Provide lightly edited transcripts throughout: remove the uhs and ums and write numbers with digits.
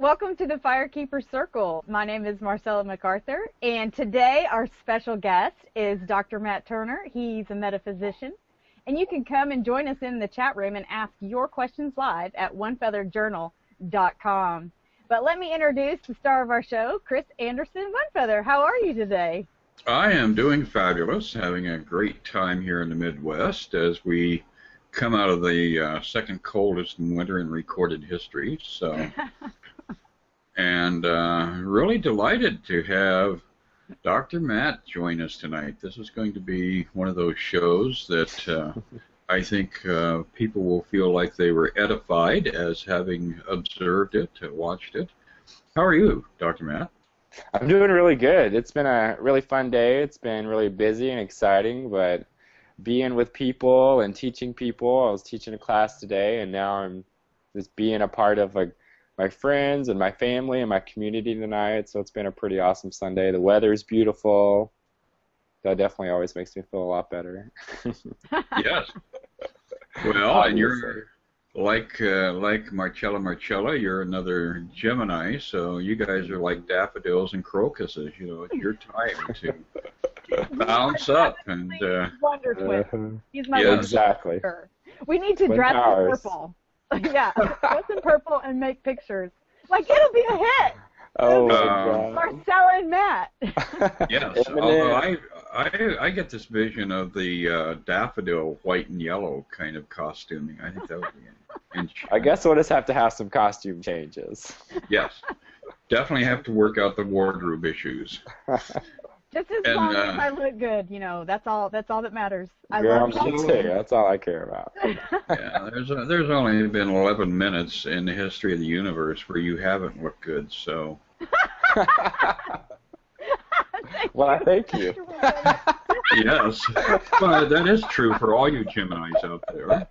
Welcome to the Firekeeper Circle. My name is Marcella MacArthur, and today our special guest is Dr. Matt Turner. He's a metaphysician, and you can come and join us in the chat room and ask your questions live at onefeatherjournal.com. But let me introduce the star of our show, Chris Anderson. Onefeather, how are you today? I am doing fabulous, having a great time here in the Midwest as we come out of the second coldest winter in recorded history. So, and really delighted to have Dr. Matt join us tonight. This is going to be one of those shows that I think people will feel like they were edified as having observed it, watched it. How are you, Dr. Matt? I'm doing really good. It's been a really fun day. It's been really busy and exciting, but being with people and teaching people. I was teaching a class today, and now I'm just being a part of my friends and my family and my community tonight. So it's been a pretty awesome Sunday. The weather's beautiful. That definitely always makes me feel a lot better. Yes. Well, and you're like Marcella, you're another Gemini, so you guys are like daffodils and crocuses. You know, it's your time to bounce up and. Wonder Twin. He's my yeah, wonder exactly. twin. We need to dress in purple. Yeah, dress in purple and make pictures. Like, it'll be a hit. Oh, my God. Marcella and Matt. Yes, although I get this vision of the daffodil white and yellow kind of costuming. I think that would be interesting. I guess we'll just have to have some costume changes. Yes, definitely have to work out the wardrobe issues. Just as long as I look good, you know, that's all that matters. Girl, that's all I care about. Yeah, there's only been 11 minutes in the history of the universe where you haven't looked good, so. Well, thank you. Yes, but that is true for all you Geminis out there.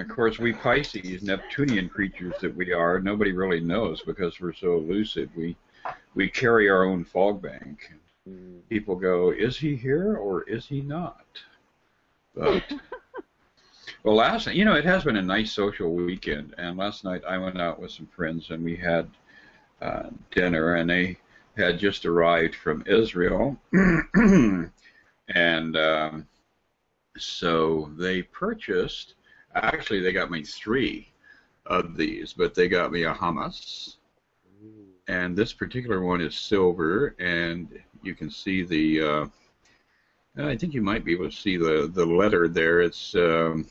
Of course, we Pisces, Neptunian creatures that we are, nobody really knows because we're so elusive. We carry our own fog bank. People go, is he here or is he not? But, well, it has been a nice social weekend, and last night I went out with some friends and we had dinner, and they had just arrived from Israel, and so they purchased, actually they got me 3 of these, but they got me a hummus, and this particular one is silver, and you can see the, I think you might be able to see the letter there. It's the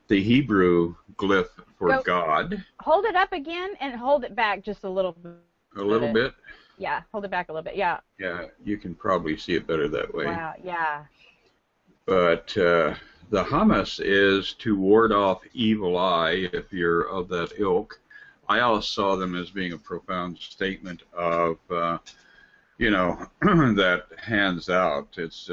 Hebrew glyph for God. Hold it up again and hold it back just a little bit. A little bit? Yeah, hold it back a little bit, yeah. Yeah, you can probably see it better that way. Wow, yeah. But the hummus is to ward off evil eye if you're of that ilk. I always saw them as being a profound statement of, you know, that hands out. It's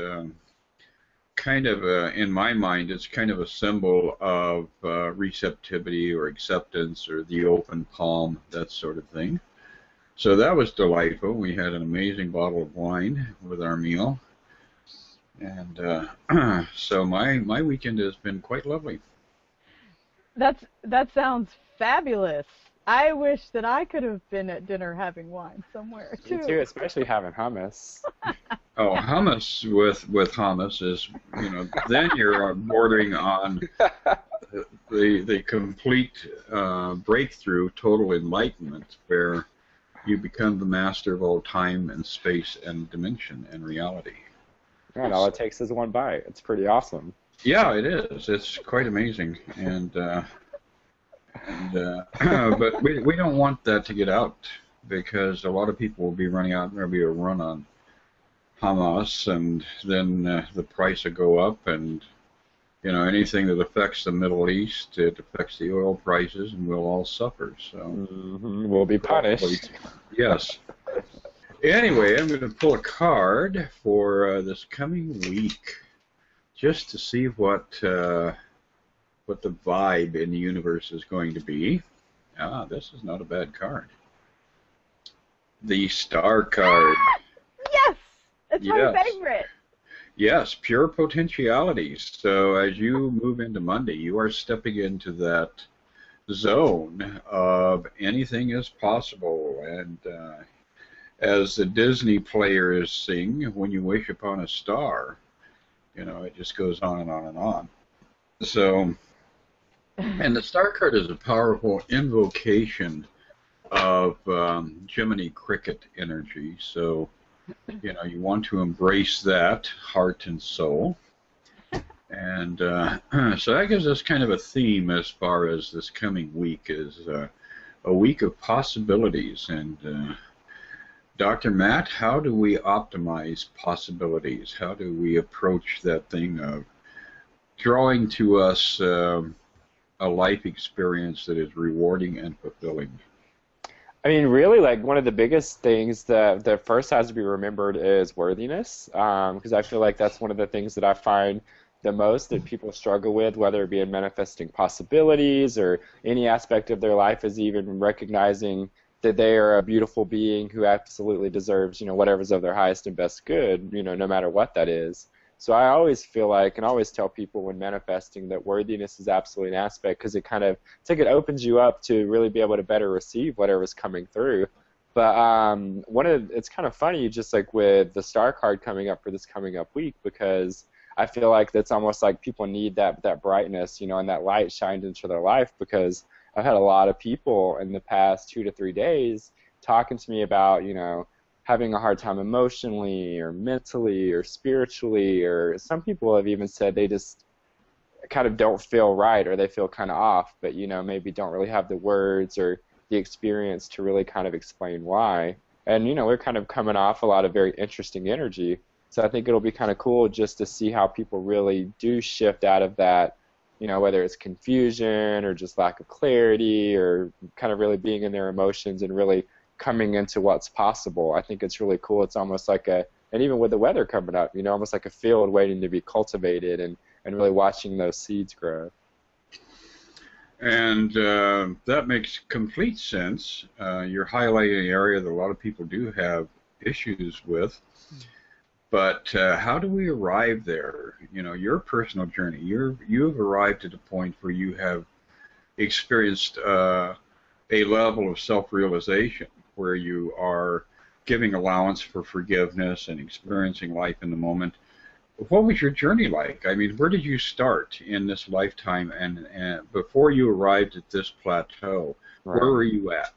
kind of, in my mind, it's kind of a symbol of receptivity or acceptance or the open palm, that sort of thing. So that was delightful. We had an amazing bottle of wine with our meal. And so my weekend has been quite lovely. That sounds fabulous. I wish that I could have been at dinner having wine somewhere too. Me too, especially having hummus. Oh, hummus with hummus is, you know, then you're bordering on the complete breakthrough, total enlightenment, where you become the master of all time and space and dimension and reality. And all it takes is one bite. It's pretty awesome. Yeah, it is. It's quite amazing, and but we don't want that to get out, because a lot of people will be running out and there'll be a run on Hamas, and then the price will go up, and you know, anything that affects the Middle East, it affects the oil prices, and we'll all suffer. So we'll be punished. Yes. Anyway, I'm going to pull a card for this coming week, just to see what the vibe in the universe is going to be. Ah, this is not a bad card. The Star card. Yes! It's my favorite. Yes, pure potentialities. So as you move into Monday, you are stepping into that zone of anything is possible. And as the Disney players sing, when you wish upon a star, it just goes on and on and on. So, and the star card is a powerful invocation of Jiminy Cricket energy. So, you want to embrace that heart and soul. And so that gives us kind of a theme as far as this coming week is a week of possibilities. And Dr. Matt, how do we optimize possibilities? How do we approach that thing of drawing to us a life experience that is rewarding and fulfilling? I mean, really, like one of the biggest things that first has to be remembered is worthiness, because I feel like that's one of the things that I find the most that people struggle with, whether it be in manifesting possibilities or any aspect of their life, is even recognizing that they are a beautiful being who absolutely deserves, whatever's of their highest and best good, no matter what that is. So I always feel like, and always tell people when manifesting, that worthiness is absolutely an aspect, because it kind of, it's like it opens you up to really be able to better receive whatever's coming through. But it's kind of funny, just like with the star card coming up for this coming up week, because I feel like that's almost like people need that brightness, and that light shined into their life, because I've had a lot of people in the past 2 to 3 days talking to me about, having a hard time emotionally or mentally or spiritually, or some people have even said they just kind of don't feel right, or they feel kind of off, but maybe don't really have the words or the experience to really kind of explain why. And we're kind of coming off a lot of very interesting energy. So I think it'll be kind of cool just to see how people really do shift out of that, whether it's confusion or just lack of clarity, or kind of really being in their emotions and really coming into what's possible. I think it's really cool. It's almost like and even with the weather coming up, almost like a field waiting to be cultivated, and really watching those seeds grow. And that makes complete sense. You're highlighting an area that a lot of people do have issues with. But how do we arrive there? Your personal journey. You have arrived at a point where you have experienced a level of self-realization where you are giving allowance for forgiveness and experiencing life in the moment. What was your journey like? I mean, where did you start in this lifetime, and before you arrived at this plateau, where were you at?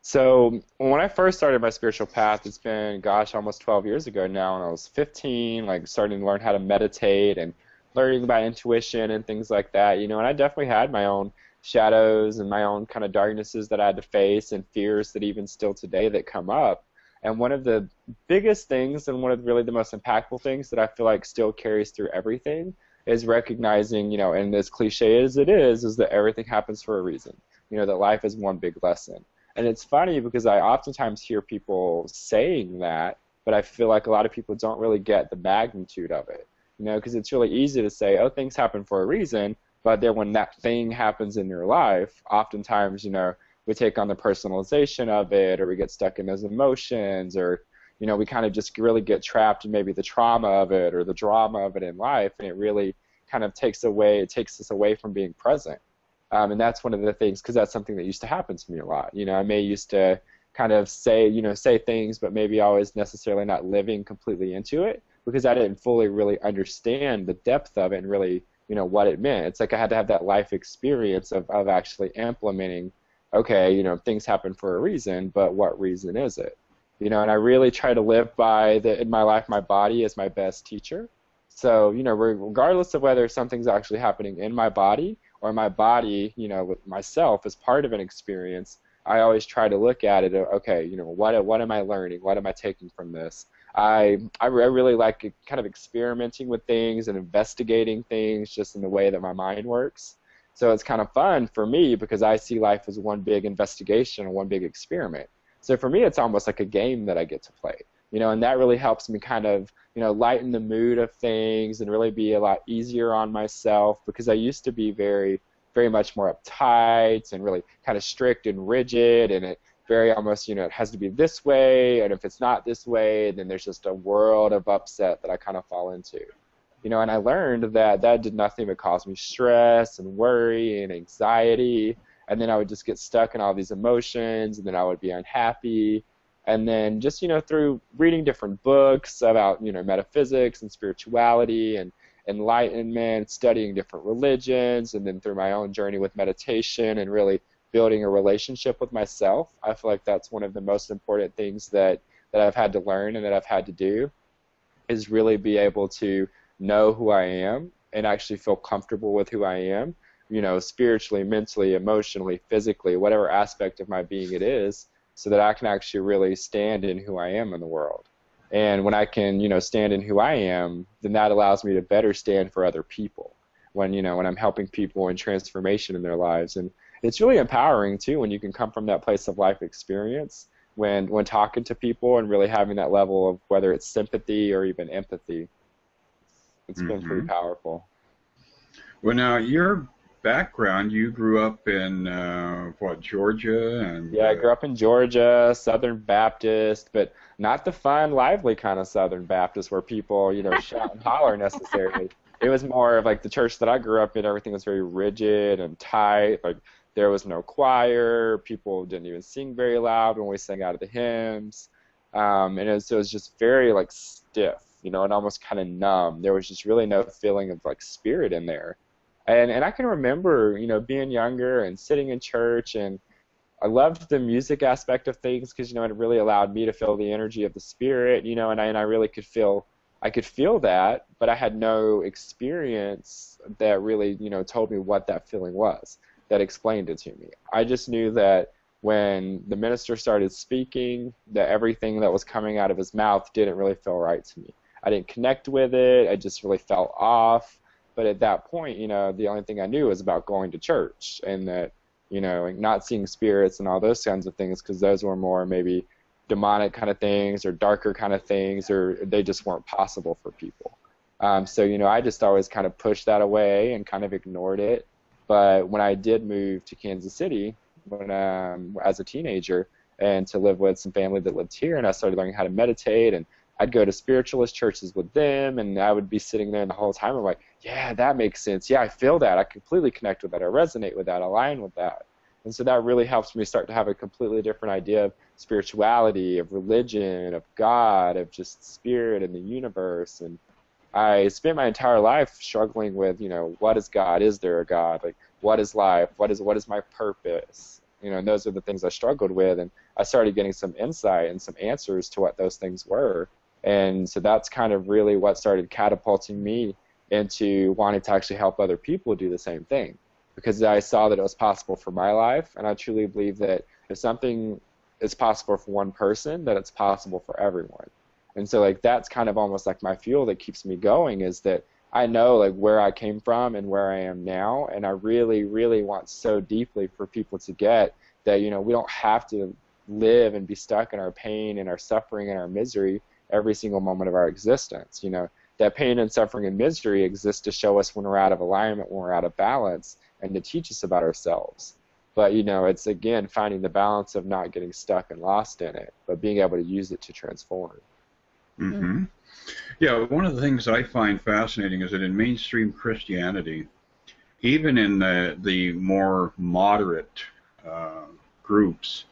So when I first started my spiritual path, it's been, almost 12 years ago now, and I was 15, like starting to learn how to meditate and learning about intuition and things like that, and I definitely had my own shadows and my own kind of darknesses that I had to face, and fears that even still today that come up. And one of the biggest things, and one of really the most impactful things that I feel like still carries through everything, is recognizing, and as cliche as it is that everything happens for a reason, that life is one big lesson. And it's funny because I oftentimes hear people saying that, but I feel like a lot of people don't really get the magnitude of it. Because it's really easy to say, oh, things happen for a reason, but then when that thing happens in your life, oftentimes, we take on the personalization of it, or we get stuck in those emotions, or, we kind of just really get trapped in maybe the trauma of it or the drama of it in life, and it really kind of takes us away from being present. And that's one of the things, because that's something that used to happen to me a lot. I may used to kind of say things, but maybe always necessarily not living completely into it, because I didn't fully really understand the depth of it and really, what it meant. It's like I had to have that life experience of actually implementing, okay, things happen for a reason, but what reason is it? And I really try to live by in my life, my body is my best teacher. So, regardless of whether something's actually happening in my body, or my body, with myself as part of an experience, I always try to look at it, okay, what am I learning? What am I taking from this? I really like kind of experimenting with things and investigating things just in the way that my mind works. So it's kind of fun for me because I see life as one big investigation or one big experiment. So for me, it's almost like a game that I get to play, and that really helps me kind of, lighten the mood of things and really be a lot easier on myself, because I used to be very, very much more uptight and really kind of strict and rigid, and it very almost, it has to be this way, and if it's not this way, then there's just a world of upset that I kind of fall into. And I learned that did nothing but cause me stress and worry and anxiety. and then I would just get stuck in all these emotions, and then I would be unhappy. And then just, through reading different books about, metaphysics and spirituality and enlightenment, studying different religions, and then through my own journey with meditation and really building a relationship with myself, I feel like that's one of the most important things that I've had to learn and that I've had to do, is really be able to know who I am and actually feel comfortable with who I am, spiritually, mentally, emotionally, physically, whatever aspect of my being it is, so that I can actually really stand in who I am in the world. And when I can, stand in who I am, then that allows me to better stand for other people when I'm helping people in transformation in their lives. And it's really empowering, too, when you can come from that place of life experience, when talking to people and really having that level of whether it's sympathy or even empathy. It's been pretty powerful. Well, now, your background, you grew up in, Georgia? Yeah, I grew up in Georgia, Southern Baptist, but not the fun, lively kind of Southern Baptist where people, shout and holler necessarily. It was more of like the church that I grew up in, everything was very rigid and tight. Like, there was no choir, people didn't even sing very loud when we sang out of the hymns. And it was just very, like, stiff, and almost kind of numb. There was just really no feeling of, like, spirit in there. And I can remember, being younger and sitting in church, and I loved the music aspect of things because, it really allowed me to feel the energy of the Spirit, and I really could feel that, but I had no experience that really, told me what that feeling was, that explained it to me. I just knew that when the minister started speaking, that everything that was coming out of his mouth didn't really feel right to me. I didn't connect with it. I just really felt off. But at that point, the only thing I knew was about going to church and that, not seeing spirits and all those kinds of things, because those were more maybe demonic kind of things or darker kind of things, or they just weren't possible for people. So, I just always kind of pushed that away and kind of ignored it. But when I did move to Kansas City as a teenager and to live with some family that lived here, and I started learning how to meditate, and I'd go to spiritualist churches with them, and I would be sitting there the whole time. I'm like, yeah, that makes sense. Yeah, I feel that. I completely connect with that. I resonate with that. I align with that. And so that really helps me start to have a completely different idea of spirituality, of religion, of God, of just spirit and the universe. And I spent my entire life struggling with, what is God? Is there a God? Like, what is life? What is my purpose? And those are the things I struggled with. And I started getting some insight and some answers to what those things were. And so that's kind of really what started catapulting me into wanting to actually help other people do the same thing, because I saw that it was possible for my life, and I truly believe that if something is possible for one person, that it's possible for everyone. And so, like, that's kind of almost like my fuel that keeps me going, is that I know, like, where I came from and where I am now, and I really, really want so deeply for people to get that, we don't have to live and be stuck in our pain and our suffering and our misery every single moment of our existence. That pain and suffering and misery exists to show us when we're out of alignment, when we're out of balance, and to teach us about ourselves. But, it's, again, finding the balance of not getting stuck and lost in it, but being able to use it to transform. Mm-hmm. Yeah, one of the things I find fascinating is that in mainstream Christianity, even in the more moderate groups,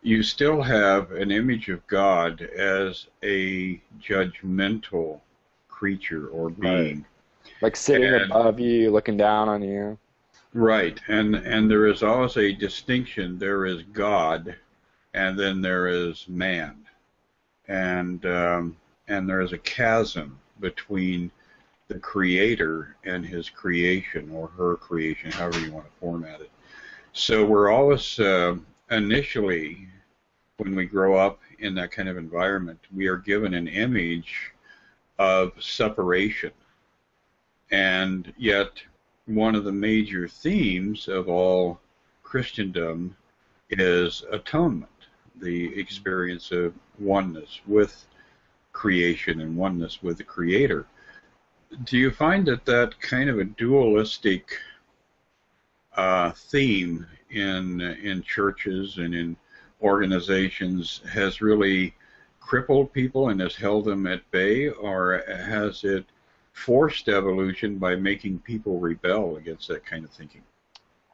you still have an image of God as a judgmental creature or being. Right. Like sitting above you, looking down on you. Right, and there is always a distinction. There is God, and then there is man, and there is a chasm between the Creator and His creation, or her creation, however you want to format it. So we're always initially, when we grow up in that kind of environment, we are given an image of separation, and yet one of the major themes of all Christendom is atonement, the experience of oneness with creation and oneness with the Creator. Do you find that kind of a dualistic theme in churches and in organizations has really crippled people and has held them at bay, or has it forced evolution by making people rebel against that kind of thinking?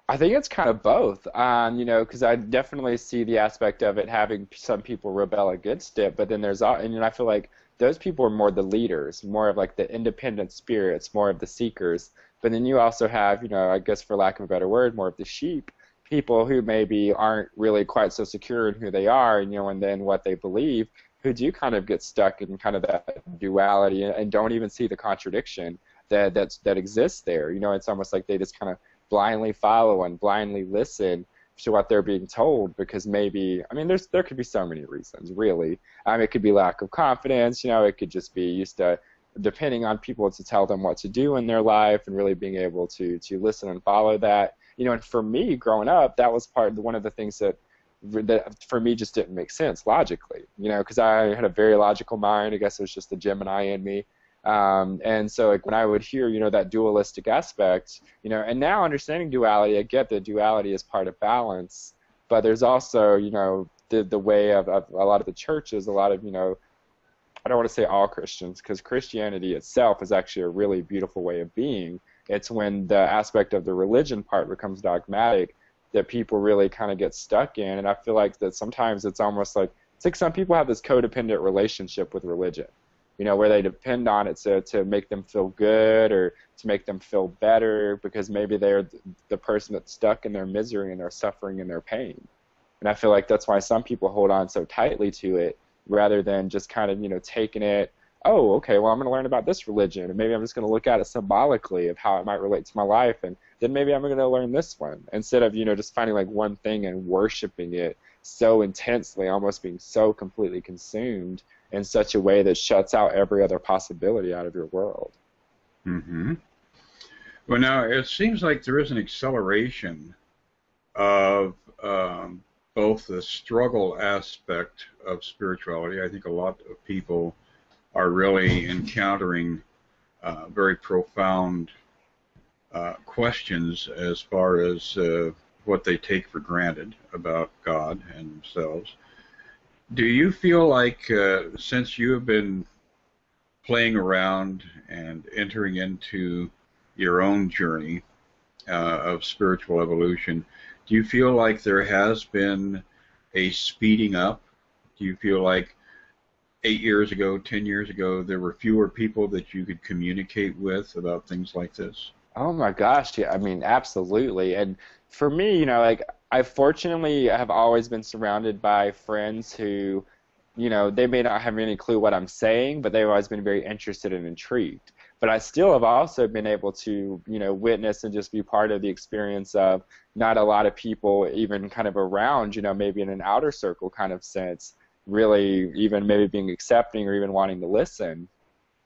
I think it's kind of both, because I definitely see the aspect of it having some people rebel against it, but then and I feel like those people are more the leaders, more of like the independent spirits, more of the seekers. But then you also have, I guess for lack of a better word, more of the sheep, people who maybe aren't really quite so secure in who they are, and then what they believe, who do kind of get stuck in kind of that duality and don't even see the contradiction that exists there. It's almost like they just kind of blindly follow and blindly listen to what they're being told because maybe, there could be so many reasons, really. It could be lack of confidence, it could just be used to depending on people to tell them what to do in their life and really being able to listen and follow that. And for me, growing up, that was one of the things that for me just didn't make sense logically, because I had a very logical mind. I guess it was just the Gemini in me. And so like when I would hear, that dualistic aspect, and now understanding duality, I get that duality is part of balance, but there's also, the way of a lot of the churches, a lot of, I don't want to say all Christians, because Christianity itself is actually a really beautiful way of being. It's when the aspect of the religion part becomes dogmatic that people really kind of get stuck in, and I feel like that sometimes it's almost like, some people have this codependent relationship with religion. Where they depend on it to make them feel good or to make them feel better because maybe they're the person that's stuck in their misery and their suffering and their pain. And I feel like that's why some people hold on so tightly to it rather than just kind of, taking it, oh, okay, well, I'm going to learn about this religion, and maybe I'm just going to look at it symbolically of how it might relate to my life, and then maybe I'm going to learn this one, instead of, just finding like one thing and worshiping it so intensely, almost being so completely consumed in such a way that shuts out every other possibility out of your world. Mm-hmm. Well, now, it seems like there is an acceleration of both the struggle aspect of spirituality. I think a lot of people are really encountering very profound questions as far as what they take for granted about God and themselves. Do you feel like since you have been playing around and entering into your own journey of spiritual evolution, do you feel like there has been a speeding up? Do you feel like 8 years ago, 10 years ago, there were fewer people that you could communicate with about things like this? Oh my gosh, yeah, absolutely. And for me, like I fortunately have always been surrounded by friends who, they may not have any clue what I'm saying, but they've always been very interested and intrigued. But I still have also been able to, witness and just be part of the experience of not a lot of people even kind of around, maybe in an outer circle kind of sense, really even maybe being accepting or even wanting to listen.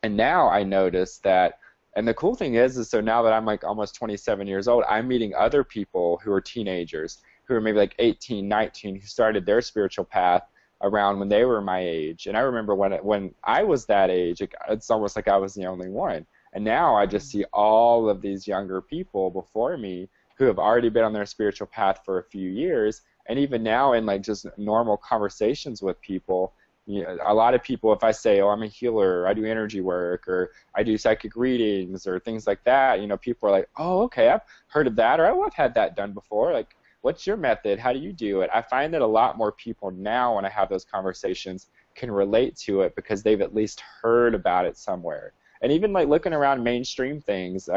And now I notice that, and the cool thing is so now that I'm like almost 27 years old, I'm meeting other people who are teenagers, who are maybe like 18, 19, who started their spiritual path around when they were my age. And I remember when I was that age, it's almost like I was the only one. And now I just see all of these younger people before me who have already been on their spiritual path for a few years. And even now in like just normal conversations with people, a lot of people, if I say, oh, I'm a healer, or I do energy work, or I do psychic readings, or things like that, people are like, oh, okay, I've heard of that, or oh, I've had that done before. Like, what's your method? How do you do it? I find that a lot more people now, when I have those conversations, can relate to it because they've at least heard about it somewhere. And even like looking around mainstream things,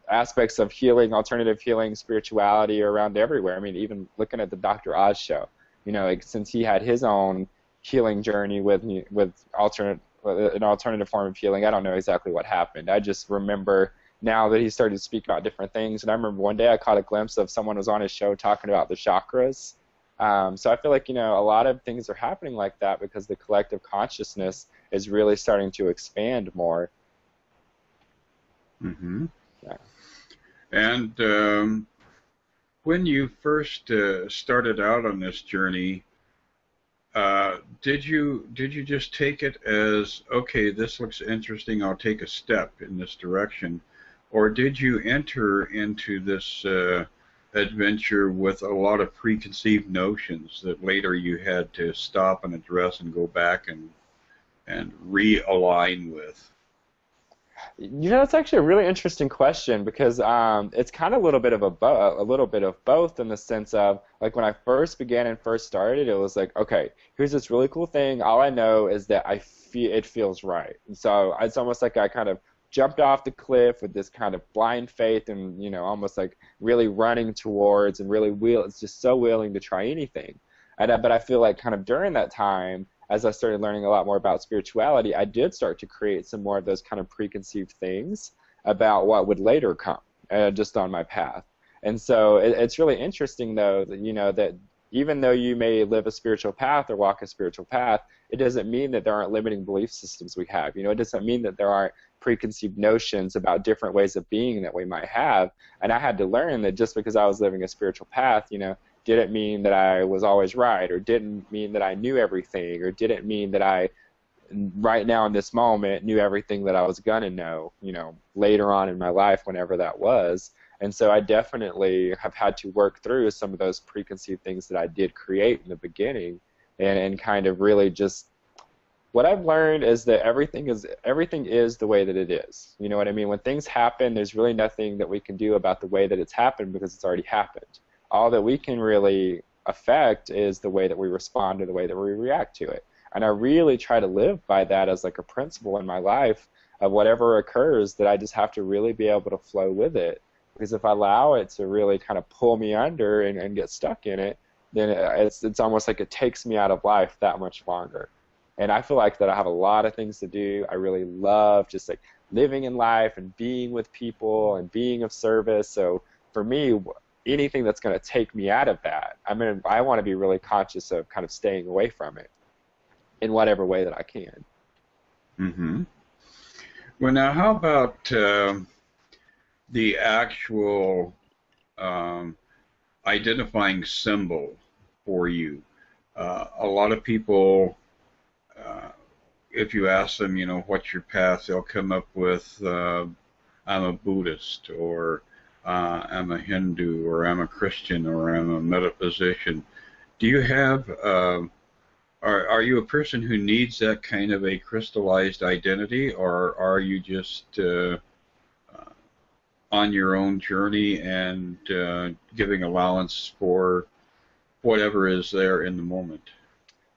aspects of healing, alternative healing, spirituality are around everywhere. Even looking at the Dr. Oz show, like since he had his own healing journey with an alternative form of healing, I don't know exactly what happened. I just remember now that he started to speak about different things, and I remember one day I caught a glimpse of someone was on his show talking about the chakras. So I feel like, a lot of things are happening like that because the collective consciousness is really starting to expand more. Mm-hmm. Yeah. And when you first started out on this journey, did you just take it as, okay, this looks interesting, I'll take a step in this direction, or did you enter into this adventure with a lot of preconceived notions that later you had to stop and address and go back and realign with? That's actually a really interesting question because it's kind of a little bit of a little bit of both in the sense of like when I first began and first started, it was like, okay, here's this really cool thing. All I know is that I feel it feels right. And so it's almost like I kind of jumped off the cliff with this kind of blind faith and almost like really running towards and really it's just so willing to try anything. But I feel like kind of during that time, as I started learning a lot more about spirituality, I did start to create some more of those kind of preconceived things about what would later come just on my path. And so it's really interesting, though, that, that even though you may live a spiritual path or walk a spiritual path, it doesn't mean that there aren't limiting belief systems we have. It doesn't mean that there aren't preconceived notions about different ways of being that we might have. And I had to learn that just because I was living a spiritual path, didn't mean that I was always right, or didn't mean that I knew everything, or didn't mean that I, right now in this moment, knew everything that I was going to know, later on in my life, whenever that was. And so I definitely have had to work through some of those preconceived things that I did create in the beginning and kind of really just, what I've learned is that everything is the way that it is. You know what I mean? When things happen, there's really nothing that we can do about the way that it's happened because it's already happened. All that we can really affect is the way that we respond to the way that we react to it. And I really try to live by that as like a principle in my life of whatever occurs, that I just have to really be able to flow with it. Because if I allow it to really kind of pull me under and get stuck in it, then it's almost like it takes me out of life that much longer. And I feel like that I have a lot of things to do. I really love just like living in life and being with people and being of service. So for me, anything that's going to take me out of that, I want to be really conscious of kind of staying away from it in whatever way that I can. Mm-hmm. Well, now, how about the actual identifying symbol for you? A lot of people, if you ask them, what's your path, they'll come up with, I'm a Buddhist, or I'm a Hindu, or I'm a Christian, or I'm a metaphysician. Do you have, are you a person who needs that kind of a crystallized identity, or are you just on your own journey and giving allowance for whatever is there in the moment?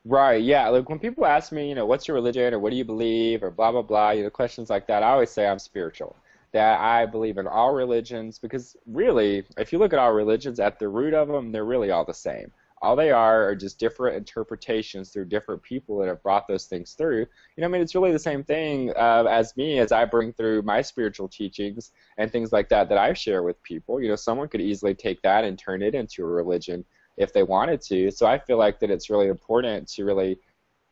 Right, yeah. Like when people ask me, what's your religion, or what do you believe, or blah, blah, blah, questions like that, I always say I'm spiritual. That I believe in all religions, because really, if you look at all religions, at the root of them, they're really all the same. All they are just different interpretations through different people that have brought those things through. It's really the same thing as me, as I bring through my spiritual teachings and things like that I share with people. Someone could easily take that and turn it into a religion if they wanted to. So I feel like that it's really important to really,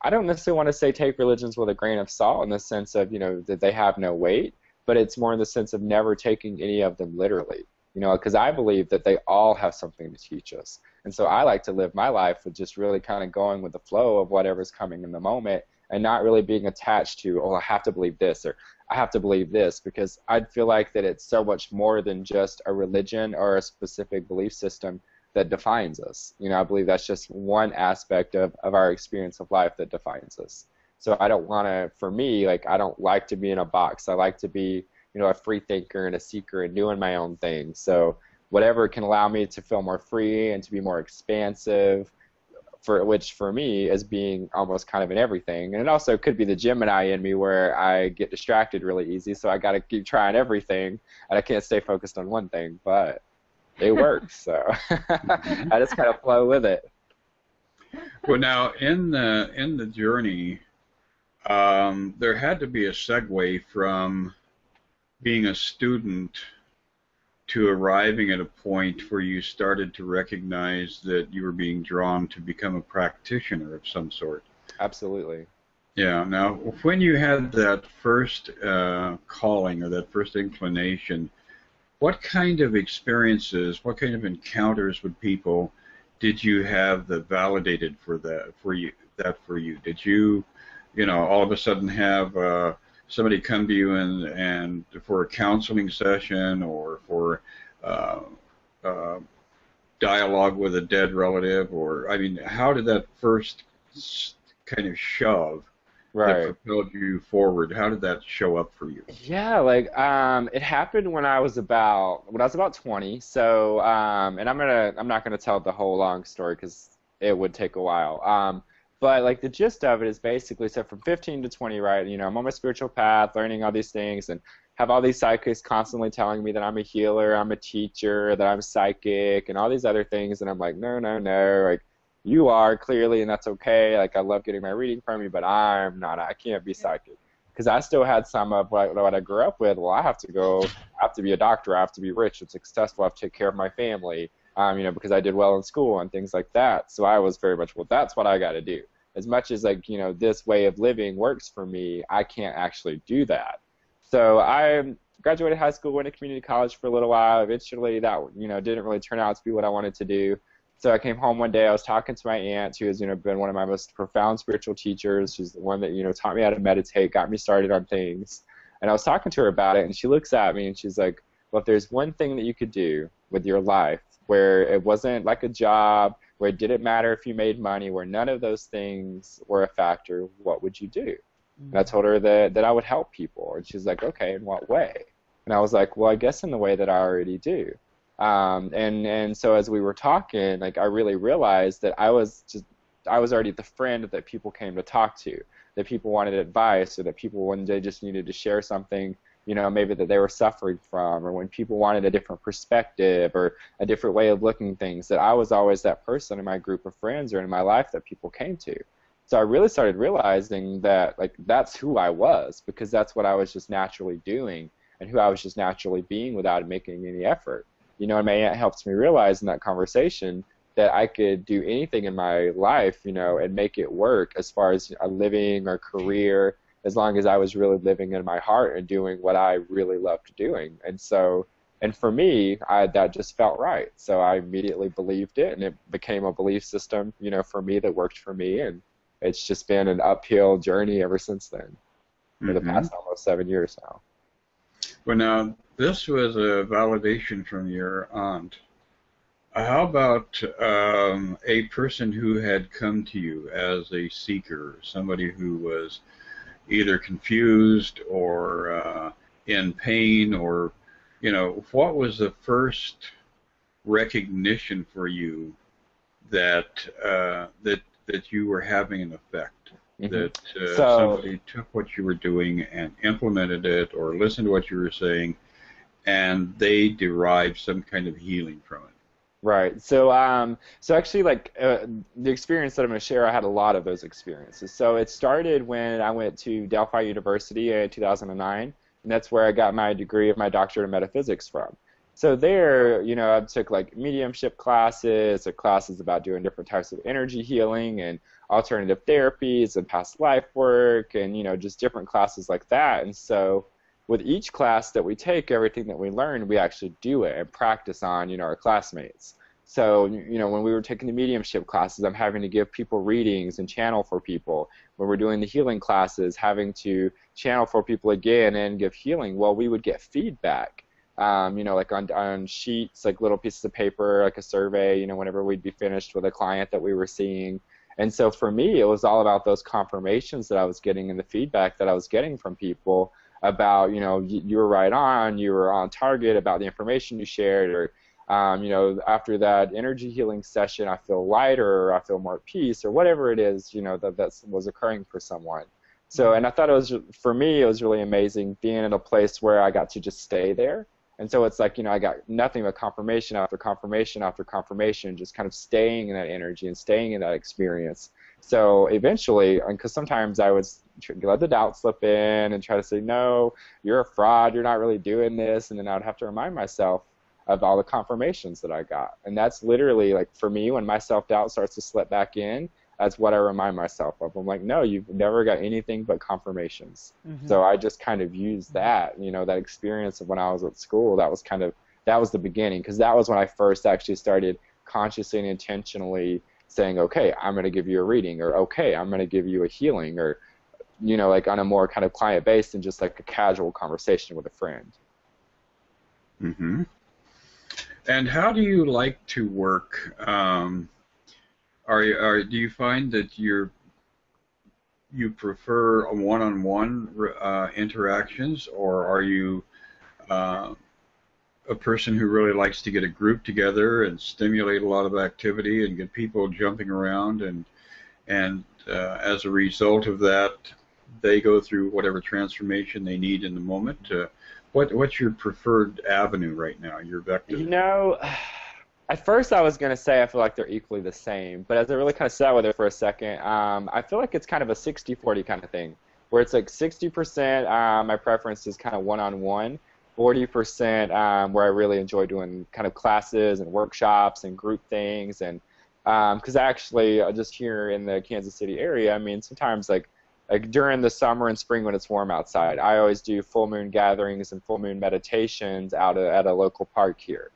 I don't necessarily want to say take religions with a grain of salt in the sense of, that they have no weight, but it's more in the sense of never taking any of them literally, because I believe that they all have something to teach us. And so I like to live my life with just really kind of going with the flow of whatever's coming in the moment and not really being attached to, oh, I have to believe this or I have to believe this, because I feel like that it's so much more than just a religion or a specific belief system that defines us. I believe that's just one aspect of our experience of life that defines us. So I don't want to, for me, like I don't like to be in a box. I like to be, a free thinker and a seeker and doing my own thing. So whatever can allow me to feel more free and to be more expansive, which for me is being almost kind of in everything. And it also could be the Gemini in me where I get distracted really easy, so I got to keep trying everything, and I can't stay focused on one thing, but it works. So I just kind of flow with it. Well, now in the journey, there had to be a segue from being a student to arriving at a point where you started to recognize that you were being drawn to become a practitioner of some sort. Absolutely. Yeah. Now, when you had that first calling or that first inclination, what kind of experiences, what kind of encounters with people did you have that validated for you? Did you, all of a sudden have somebody come to you and for a counseling session or for dialogue with a dead relative, or how did that first kind of shove that Right. propelled you forward? How did that show up for you? Yeah, like it happened when I was about 20. So and I'm not gonna tell the whole long story because it would take a while. But like the gist of it is basically so from 15 to 20, right? You know, I'm on my spiritual path, learning all these things, and have all these psychics constantly telling me that I'm a healer, I'm a teacher, that I'm psychic, and all these other things, and I'm like, no, no, no, like you are clearly, and that's okay. Like I love getting my reading from you, but I'm not. I can't be psychic because I still had some of what I grew up with. Well, I have to be a doctor, I have to be rich and successful, I have to take care of my family, you know, because I did well in school and things like that. So I was very much, well, that's what I got to do. As much as like, you know, this way of living works for me, I can't actually do that. So I graduated high school, went to community college for a little while. Eventually that, you know, didn't really turn out to be what I wanted to do. So I came home one day. I was talking to my aunt, who has, you know, been one of my most profound spiritual teachers. She's the one that, you know, taught me how to meditate, got me started on things. And I was talking to her about it, and she looks at me and she's like, "Well, if there's one thing that you could do with your life, where it wasn't like a job, where it didn't matter if you made money, where none of those things were a factor, what would you do?" And I told her that I would help people, and she's like, "Okay, in what way?" And I was like, "Well, I guess in the way that I already do." And so as we were talking, like I really realized that I was already the friend that people came to talk to, that people wanted advice, or that people when they just needed to share something, you know, maybe that they were suffering from, or when people wanted a different perspective or a different way of looking things, that I was always that person in my group of friends or in my life that people came to. So I really started realizing that like that's who I was, because that's what I was just naturally doing and who I was just naturally being without making any effort. You know, and my aunt helped me realize in that conversation that I could do anything in my life, you know, and make it work as far as a living or career, as long as I was really living in my heart and doing what I really loved doing. And so, and for me, that just felt right. So I immediately believed it, and it became a belief system, you know, for me that worked for me. And it's just been an uphill journey ever since then, for the Mm-hmm. past almost 7 years now. Well, now, this was a validation from your aunt. How about a person who had come to you as a seeker, somebody who was either confused or in pain, or, you know, what was the first recognition for you that that you were having an effect? Hmm. That So, somebody took what you were doing and implemented it, or listened to what you were saying, and they derived some kind of healing from it. right. So actually, like the experience that I'm going to share, I had a lot of those experiences. So it started when I went to Delphi University in 2009, and that's where I got my degree of my doctorate in metaphysics from. So there, you know, I took like mediumship classes, or classes about doing different types of energy healing and alternative therapies and past life work, and you know, just different classes like that. And so with each class that we take, everything that we learn, we actually do it and practice on, you know, our classmates. So, you know, when we were taking the mediumship classes, I'm having to give people readings and channel for people. When we're doing the healing classes, having to channel for people again and give healing. Well, we would get feedback, you know, like on sheets, like little pieces of paper, like a survey, you know, whenever we'd be finished with a client that we were seeing. And so for me, it was all about those confirmations that I was getting and the feedback that I was getting from people about, you know, you were right on, you were on target about the information you shared, or, you know, after that energy healing session, I feel lighter, or I feel more at peace, or whatever it is, you know, that was occurring for someone. So, and I thought it was, for me, it was really amazing being in a place where I got to just stay there. And so it's like, you know, I got nothing but confirmation after confirmation after confirmation, just kind of staying in that energy and staying in that experience. So eventually, because sometimes I would let the doubt slip in and try to say, no, you're a fraud, you're not really doing this, and then I would have to remind myself of all the confirmations that I got. And that's literally, like, for me, when my self-doubt starts to slip back in, that's what I remind myself of. I'm like, no, you've never got anything but confirmations. Mm-hmm. So I just kind of used that, you know, that experience of when I was at school. That was the beginning, because that was when I first actually started consciously and intentionally saying, okay, I'm going to give you a reading, or okay, I'm going to give you a healing, or, you know, like on a more kind of client based and just like a casual conversation with a friend. Mm-hmm. And how do you like to work? Do you find that you prefer a one-on-one interactions, or are you uh, a person who really likes to get a group together and stimulate a lot of activity and get people jumping around, and as a result of that, they go through whatever transformation they need in the moment? What's your preferred avenue right now, your vector? You know, at first I was going to say I feel like they're equally the same, but as I really kind of sat with it for a second, I feel like it's kind of a 60-40 kind of thing, where it's like 60% my preference is kind of one-on-one, 40% where I really enjoy doing kind of classes and workshops and group things, and because actually just here in the Kansas City area, I mean, sometimes like during the summer and spring when it's warm outside, I always do full moon gatherings and full moon meditations out at a local park here.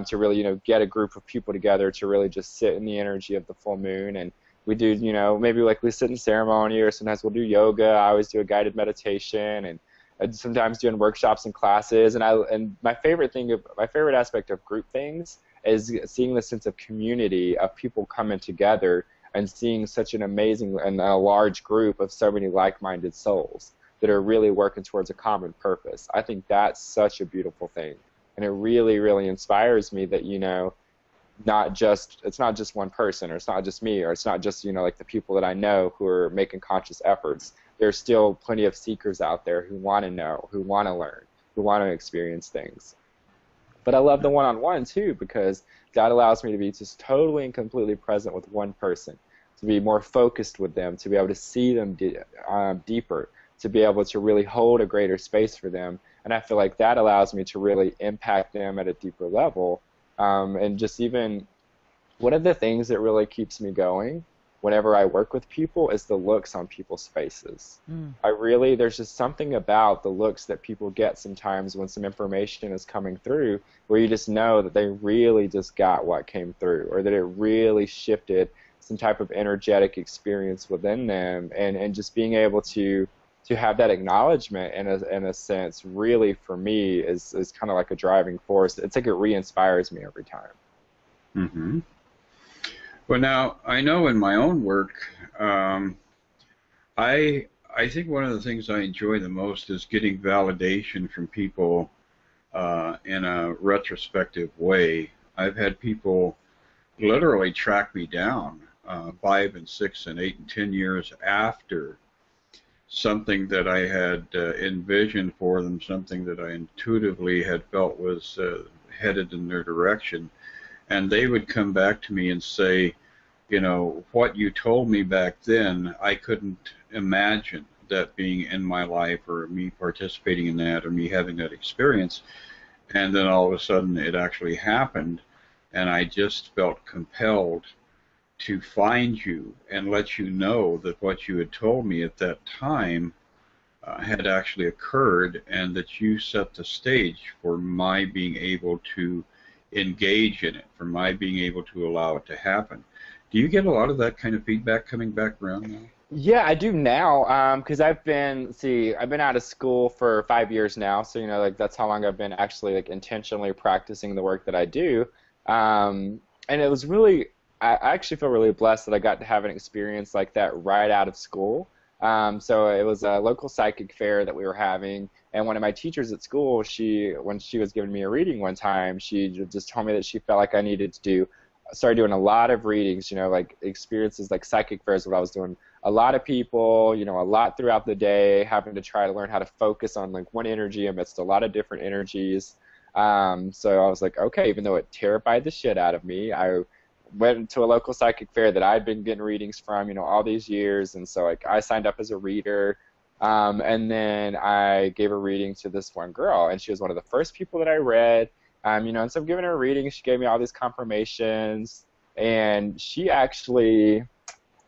To really, get a group of people together to really just sit in the energy of the full moon. And we do, maybe like we sit in ceremony, or sometimes we'll do yoga. I always do a guided meditation, and sometimes doing workshops and classes. And my favorite aspect of group things is seeing the sense of community of people coming together and seeing such an amazing and a large group of so many like-minded souls that are really working towards a common purpose. I think that's such a beautiful thing. And it really, really inspires me that, it's not just one person, or it's not just me, or it's not just, like the people that I know who are making conscious efforts. There's still plenty of seekers out there who want to know, who want to learn, who want to experience things. But I love the one-on-one too, because God allows me to be just totally and completely present with one person, to be more focused with them, to be able to see them deeper, to be able to really hold a greater space for them. And I feel like that allows me to really impact them at a deeper level. And just even one of the things that really keeps me going whenever I work with people is the looks on people's faces. There's just something about the looks that people get sometimes when some information is coming through, where you just know that they really just got what came through, or that it really shifted some type of energetic experience within them. And just being able to have that acknowledgement in a sense, really for me is kind of like a driving force. It's like it re-inspires me every time. Mm-hmm. Well, now, I know in my own work, I think one of the things I enjoy the most is getting validation from people in a retrospective way. I've had people literally track me down 5 and 6 and 8 and 10 years after something that I had envisioned for them, something that I intuitively had felt was headed in their direction. And they would come back to me and say, what you told me back then, I couldn't imagine that being in my life, or me participating in that, or me having that experience. And then all of a sudden it actually happened, and I just felt compelled to find you and let you know that what you had told me at that time had actually occurred, and that you set the stage for my being able to engage in it, for my being able to allow it to happen. Do you get a lot of that kind of feedback coming back around now? Yeah, I do now, because I've been out of school for 5 years now, so like that's how long I've been actually like intentionally practicing the work that I do, and it was really, I actually feel really blessed that I got to have an experience like that right out of school. So it was a local psychic fair that we were having, and one of my teachers at school, when she was giving me a reading one time, she just told me that she felt like I needed to started doing a lot of readings, like experiences like psychic fairs, what I was doing. A lot of people, a lot throughout the day, having to try to learn how to focus on like one energy amidst a lot of different energies. So I was like, okay, even though it terrified the shit out of me, I went to a local psychic fair that I'd been getting readings from, all these years, and so like I signed up as a reader, and then I gave a reading to this one girl, and she was one of the first people that I read. And so I'm giving her a reading. She gave me all these confirmations, and she actually,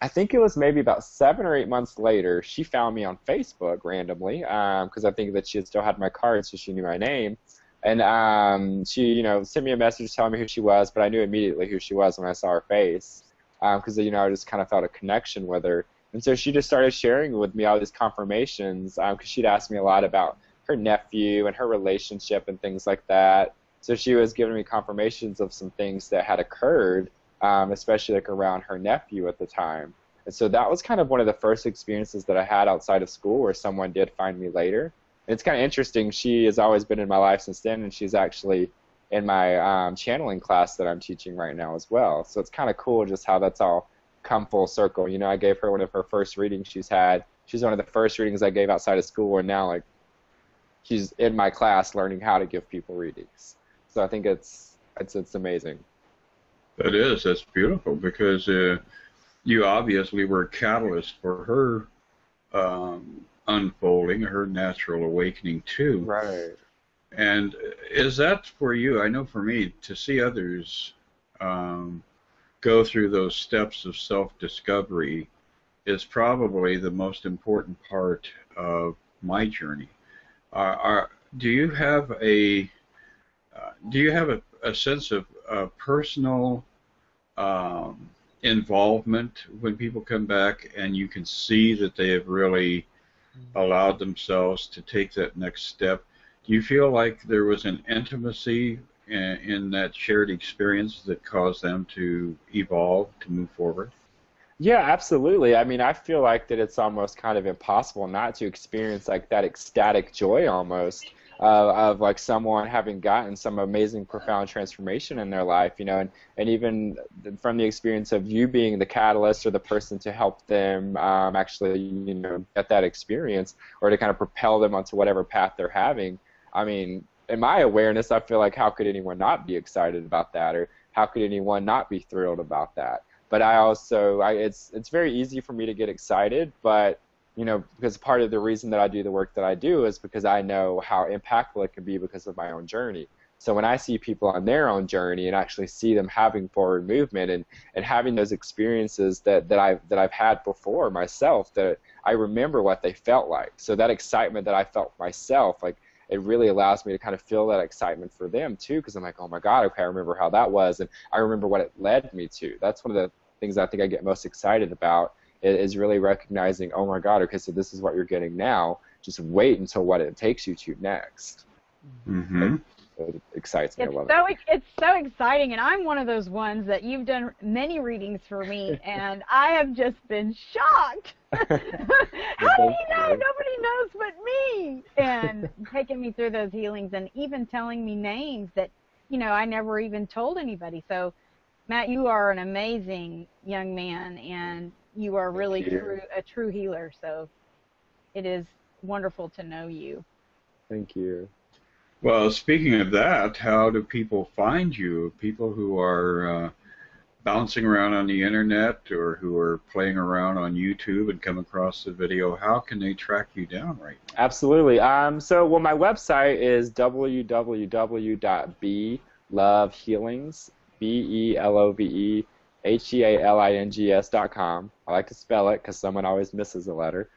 I think it was maybe about 7 or 8 months later, she found me on Facebook randomly, because I think that she had still had my card, so she knew my name. And she, sent me a message telling me who she was, but I knew immediately who she was when I saw her face, because, I just kind of felt a connection with her. And so she just started sharing with me all these confirmations, because she'd asked me a lot about her nephew and her relationship and things like that. So she was giving me confirmations of some things that had occurred, especially like around her nephew at the time. And so that was kind of one of the first experiences that I had outside of school where someone did find me later. And it's kind of interesting. She has always been in my life since then, and she's actually in my channeling class that I'm teaching right now as well. So it's kind of cool just how that's all come full circle. You know, I gave her one of her first readings she's had. She's one of the first readings I gave outside of school, and now like she's in my class learning how to give people readings. So I think it's amazing. That is. That's beautiful because you obviously were a catalyst for her unfolding, her natural awakening too. Right. And is that for you? I know for me, to see others go through those steps of self-discovery is probably the most important part of my journey. Do you have a sense of personal involvement when people come back and you can see that they have really allowed themselves to take that next step? Do you feel like there was an intimacy in that shared experience that caused them to evolve, to move forward? Yeah, absolutely. I mean, I feel like that it's almost kind of impossible not to experience like that ecstatic joy almost of like someone having gotten some amazing, profound transformation in their life, you know, and even from the experience of you being the catalyst or the person to help them actually, you know, get that experience or to kind of propel them onto whatever path they're having. I mean, in my awareness, I feel like how could anyone not be excited about that, or how could anyone not be thrilled about that? But I also, it's very easy for me to get excited, but you know, because part of the reason that I do the work that I do is because I know how impactful it can be because of my own journey. So when I see people on their own journey and actually see them having forward movement and having those experiences that I've had before myself, that I remember what they felt like. So that excitement that I felt myself, like it really allows me to kind of feel that excitement for them too, because I'm like, oh my God, okay, I remember how that was, and I remember what it led me to. That's one of the things I think I get most excited about is really recognizing, oh my God, okay, so this is what you're getting now. Just wait until what it takes you to next. Mm-hmm. It excites me. I love it. It's so exciting, and I'm one of those ones that you've done many readings for me, and I have just been shocked. How do you know? Nobody knows but me. And taking me through those healings and even telling me names that, you know, I never even told anybody. So, Matt, you are an amazing young man, and you are really a true healer. So it is wonderful to know you. Thank you. Well, speaking of that, how do people find you? People who are bouncing around on the internet or who are playing around on YouTube and come across the video, how can they track you down right now? Absolutely. Well, my website is www.belovehealings, BELOVEHEALINGS.com. I like to spell it because someone always misses a letter.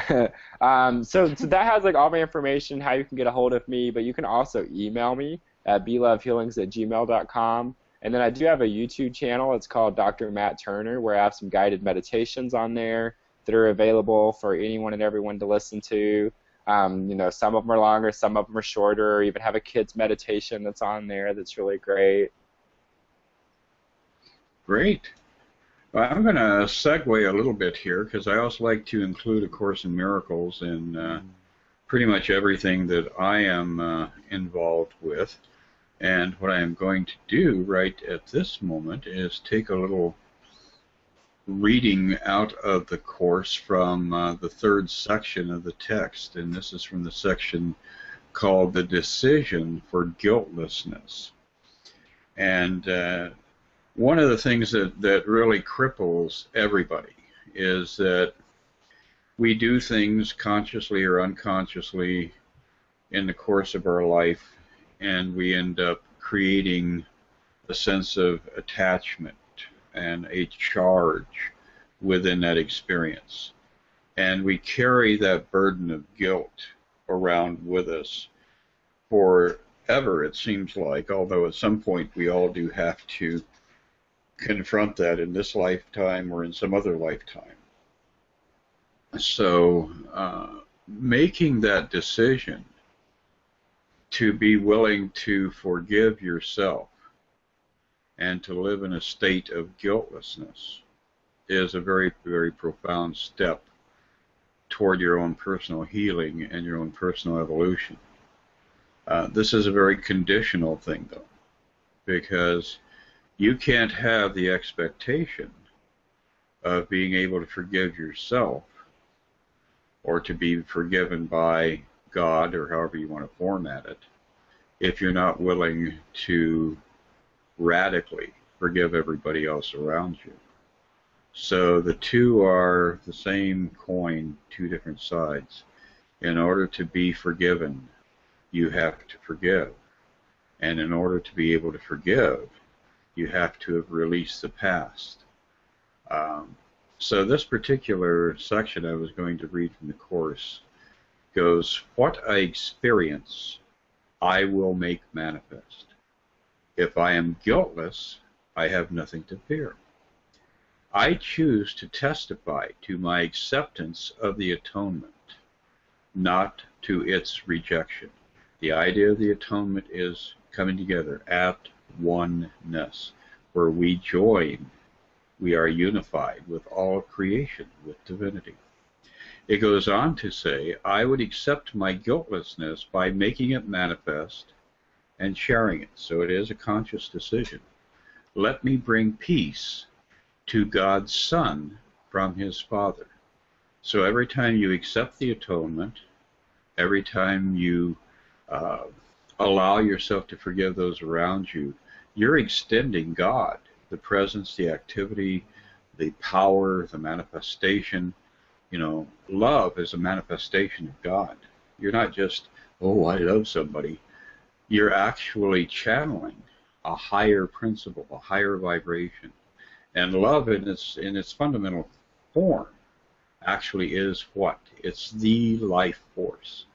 So that has like all my information, how you can get a hold of me, but you can also email me at belovehealings@gmail.com. And then I do have a YouTube channel. It's called Dr. Matt Turner, where I have some guided meditations on there that are available for anyone and everyone to listen to. You know, some of them are longer, some of them are shorter, or even have a kids meditation that's on there that's really great. Great. Well, I'm going to segue a little bit here because I also like to include A Course in Miracles in pretty much everything that I am involved with. And what I am going to do right at this moment is take a little reading out of the Course from the third section of the text. And this is from the section called The Decision for Guiltlessness. And one of the things that really cripples everybody is that we do things consciously or unconsciously in the course of our life, and we end up creating a sense of attachment and a charge within that experience. And we carry that burden of guilt around with us forever, it seems like, although at some point we all do have to confront that in this lifetime or in some other lifetime. So making that decision to be willing to forgive yourself and to live in a state of guiltlessness is a very, very profound step toward your own personal healing and your own personal evolution. This is a very conditional thing, though, because you can't have the expectation of being able to forgive yourself or to be forgiven by God, or however you want to format it, if you're not willing to radically forgive everybody else around you. So the two are the same coin, two different sides. In order to be forgiven, you have to forgive. And in order to be able to forgive, you have to have released the past. So this particular section I was going to read from the Course goes, "What I experience, I will make manifest. If I am guiltless, I have nothing to fear. I choose to testify to my acceptance of the atonement, not to its rejection." The idea of the atonement is coming together at oneness, where we join, we are unified with all of creation, with divinity. It goes on to say, "I would accept my guiltlessness by making it manifest and sharing it." So it is a conscious decision. "Let me bring peace to God's Son from his Father." So every time you accept the atonement, every time you allow yourself to forgive those around you, you're extending God, the presence, the activity, the power, the manifestation. You know, love is a manifestation of God. You're not just, oh, I love somebody. You're actually channeling a higher principle, a higher vibration. And love in its fundamental form actually is what? It's the life force.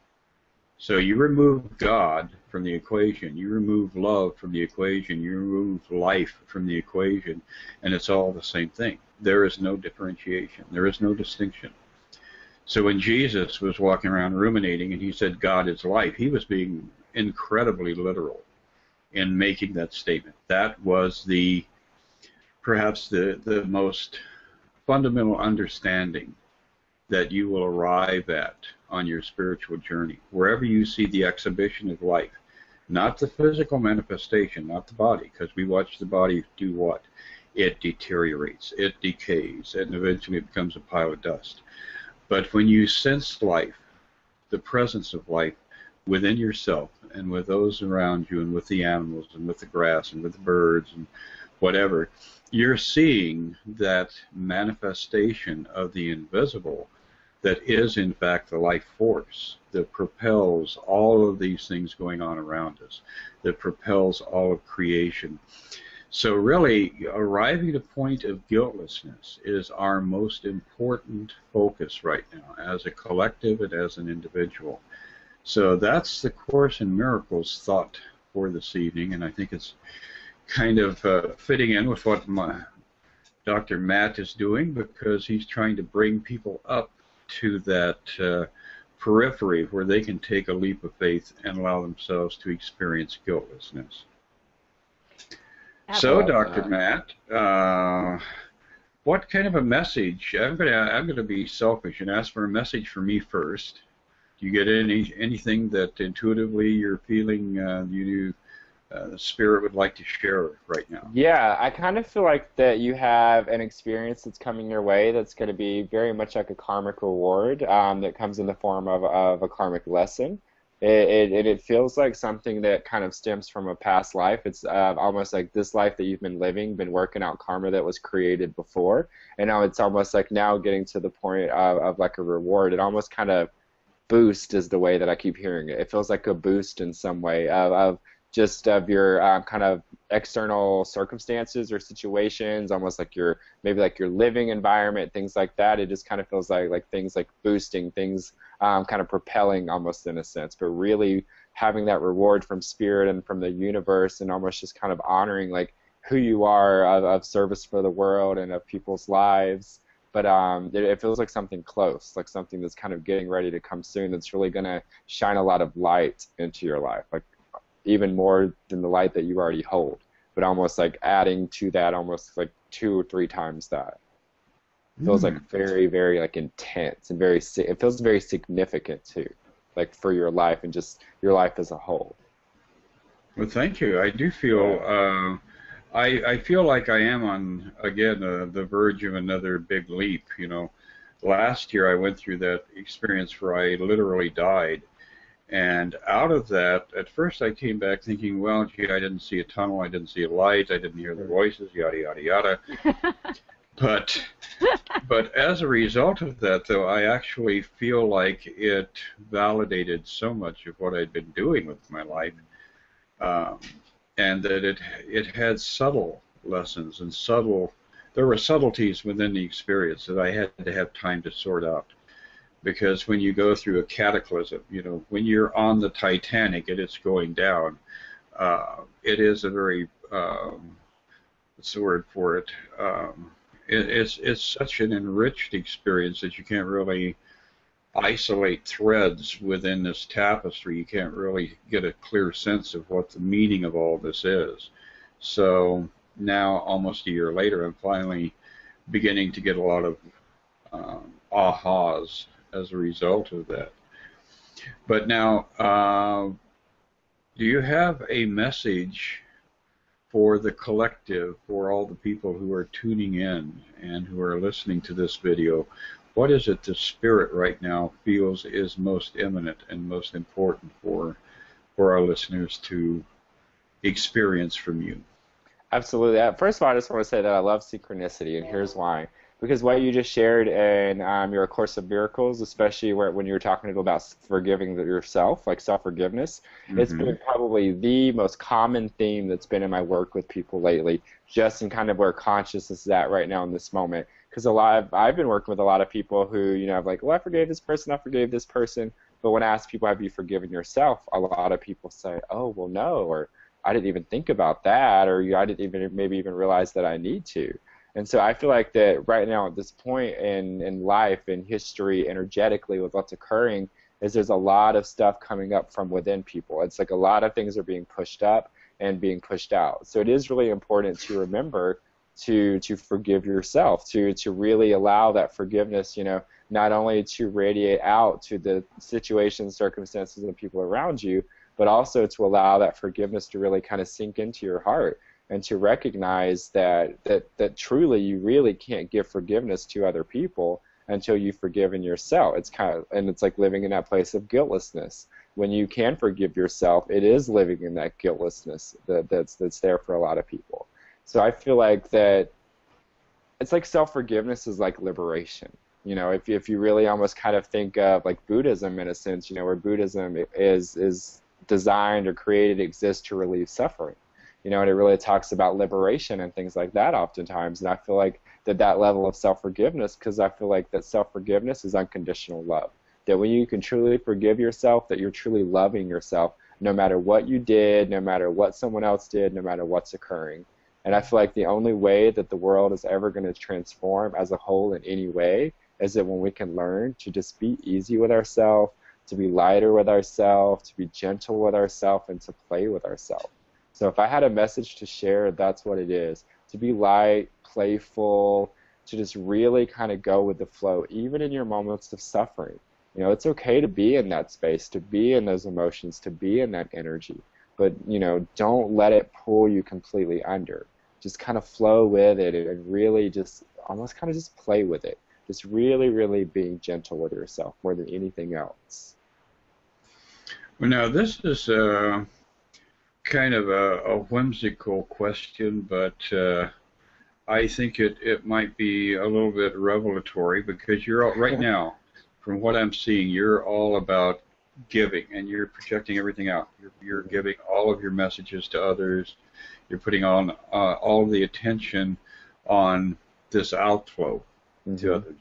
So you remove God from the equation, you remove love from the equation, you remove life from the equation, and it's all the same thing. There is no differentiation. There is no distinction. So when Jesus was walking around ruminating and he said God is life, he was being incredibly literal in making that statement. That was perhaps the most fundamental understanding that you will arrive at on your spiritual journey. Wherever you see the exhibition of life, not the physical manifestation, not the body, because we watch the body do what? It deteriorates, it decays, and eventually it becomes a pile of dust. But when you sense life, the presence of life within yourself and with those around you and with the animals and with the grass and with the birds and whatever, you're seeing that manifestation of the invisible that is in fact the life force that propels all of these things going on around us, that propels all of creation. So really, arriving at a point of guiltlessness is our most important focus right now as a collective and as an individual. So that's the Course in Miracles thought for this evening, and I think it's kind of fitting in with what Dr. Matt is doing, because he's trying to bring people up to that periphery where they can take a leap of faith and allow themselves to experience guiltlessness. So, Dr. Matt, what kind of a message? I'm gonna be selfish and ask for a message for me first. Do you get anything that intuitively you're feeling the Spirit would like to share right now? Yeah, I kind of feel like that you have an experience that's coming your way that's going to be very much like a karmic reward that comes in the form of a karmic lesson. It feels like something that kind of stems from a past life. It's almost like this life that you've been living, been working out karma that was created before, and now it's almost like now getting to the point of like a reward. It almost kind of boost is the way that I keep hearing it. It feels like a boost in some way of your kind of external circumstances or situations, almost like your maybe like your living environment, things like that. It just kind of feels like things like boosting, things kind of propelling almost in a sense, but really having that reward from Spirit and from the universe, and almost just kind of honoring like who you are of service for the world and of people's lives. But it feels like something close, like something that's kind of getting ready to come soon, that's really going to shine a lot of light into your life, like even more than the light that you already hold, but almost like adding to that almost like 2 or 3 times that. feels like Mm. very, very like intense and very. It feels very significant too, like for your life and just your life as a whole. Well, thank you. I do feel, Yeah. I feel like I am on, again, the verge of another big leap. Last year I went through that experience where I literally died. And out of that, at first I came back thinking, well, gee, I didn't see a tunnel, I didn't see a light, I didn't hear the voices, yada, yada, yada. But as a result of that, though, I actually feel like it validated so much of what I'd been doing with my life, um, and that it had subtle lessons and there were subtleties within the experience that I had to have time to sort out. Because when you go through a cataclysm, when you're on the Titanic and it's going down, it is a very, what's the word for it? It's such an enriched experience that you can't really isolate threads within this tapestry. You can't really get a clear sense of what the meaning of all this is. So now, almost a year later, I'm finally beginning to get a lot of ahas as a result of that. But now, do you have a message for the collective, for all the people who are tuning in and who are listening to this video? What is it the Spirit right now feels is most imminent and most important for our listeners to experience from you? Absolutely. First of all, I just want to say that I love synchronicity, and here's why. Because what you just shared in your Course of Miracles, especially when you were talking about forgiving yourself, like self-forgiveness, it's been probably the most common theme that's been in my work with people lately, just in kind of where consciousness is at right now in this moment. Because I've been working with a lot of people who, I'm like, well, I forgave this person, I forgave this person. But when I ask people, have you forgiven yourself, a lot of people say, oh, well, no, or I didn't even think about that, or I didn't even maybe even realize that I need to. And so I feel like that right now at this point in life, in history, energetically, with what's occurring, is there's a lot of stuff coming up from within people. It's like a lot of things are being pushed up and being pushed out. So it is really important to remember to forgive yourself, to really allow that forgiveness, not only to radiate out to the situations, circumstances, and people around you, but also to allow that forgiveness to really kind of sink into your heart and to recognize that truly you really can't give forgiveness to other people until you've forgiven yourself. It's like living in that place of guiltlessness. When you can forgive yourself, it is living in that guiltlessness that's there for a lot of people. So I feel like that it's like self-forgiveness is like liberation. If you really almost kind of think of like Buddhism in a sense, where Buddhism is designed or created, exists to relieve suffering. And it really talks about liberation and things like that oftentimes. And I feel like that level of self-forgiveness, because I feel like that self-forgiveness is unconditional love. That when you can truly forgive yourself, that you're truly loving yourself, no matter what you did, no matter what someone else did, no matter what's occurring. And I feel like the only way that the world is ever going to transform as a whole in any way is that when we can learn to just be easy with ourselves, to be lighter with ourselves, to be gentle with ourselves, and to play with ourselves. So if I had a message to share, that's what it is. To be light, playful, to just really kind of go with the flow, even in your moments of suffering. It's okay to be in that space, to be in those emotions, to be in that energy. But, don't let it pull you completely under. Just kind of flow with it and really just almost kind of just play with it. Just really, really being gentle with yourself more than anything else. Well, now this is kind of a whimsical question, but I think it might be a little bit revelatory, because you're right now, from what I'm seeing, you're all about giving, and you're projecting everything out. You're giving all of your messages to others. You're putting on all the attention on this outflow to others.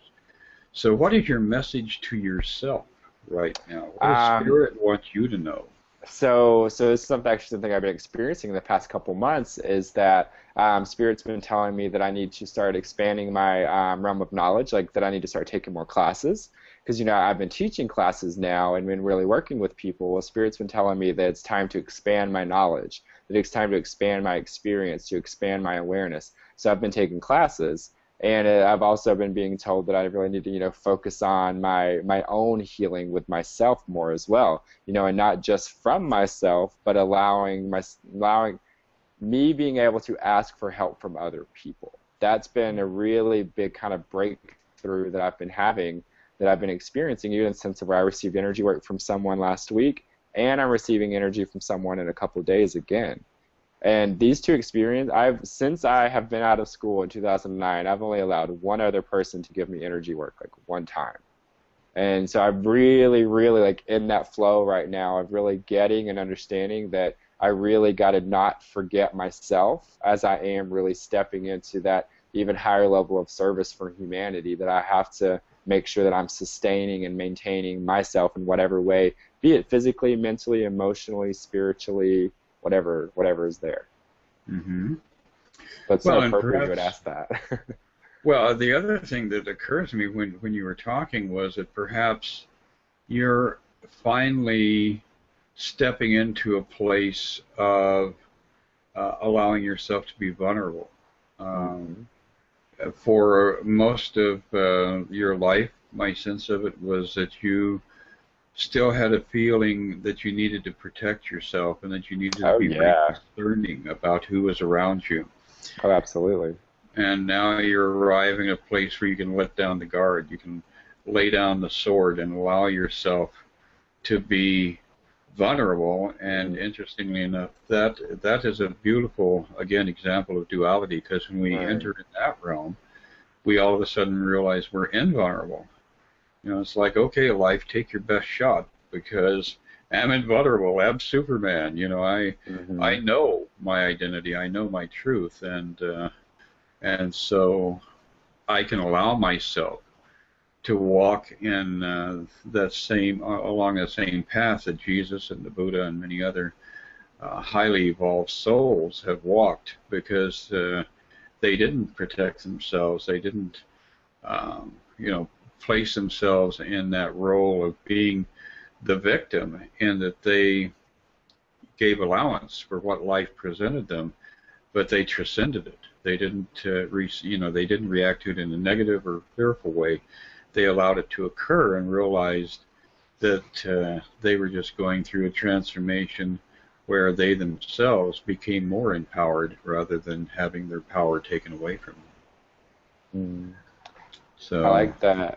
So what is your message to yourself right now? What does Spirit want you to know? So this is something I've been experiencing in the past couple months, is that Spirit's been telling me that I need to start expanding my realm of knowledge, like that I need to start taking more classes. Because, I've been teaching classes now and been really working with people. Well, Spirit's been telling me that it's time to expand my knowledge, that it's time to expand my experience, to expand my awareness. So I've been taking classes. And I've also been being told that I really need to, focus on my own healing with myself more as well, and not just from myself, but allowing me being able to ask for help from other people. That's been a really big kind of breakthrough that I've been having, that I've been experiencing, even in the sense of where I received energy work from someone last week, and I'm receiving energy from someone in a couple of days again. And these two experiences, since I have been out of school in 2009, I've only allowed one other person to give me energy work, like one time. And so I'm really, really like in that flow right now of really getting and understanding that I really got to not forget myself as I am really stepping into that even higher level of service for humanity, that I have to make sure that I'm sustaining and maintaining myself in whatever way, be it physically, mentally, emotionally, spiritually, whatever is there. Mm-hmm. That's so appropriate you would ask that. Well, the other thing that occurs to me when you were talking was that perhaps you're finally stepping into a place of allowing yourself to be vulnerable. For most of your life, my sense of it was that you still had a feeling that you needed to protect yourself and that you needed to be very discerning about who was around you. Oh, absolutely. And now you're arriving at a place where you can let down the guard. You can lay down the sword and allow yourself to be vulnerable. And interestingly enough, that is a beautiful, again, example of duality, because when we enter in that realm, we all of a sudden realize we're invulnerable. It's like, okay, life, take your best shot, because I'm invulnerable. I'm Superman. I know my identity. I know my truth, and so I can allow myself to walk in along the same path that Jesus and the Buddha and many other highly evolved souls have walked, because they didn't protect themselves. They didn't, place themselves in that role of being the victim, and that they gave allowance for what life presented them, but they transcended it. They didn't, they didn't react to it in a negative or fearful way. They allowed it to occur and realized that they were just going through a transformation where they themselves became more empowered rather than having their power taken away from them. So I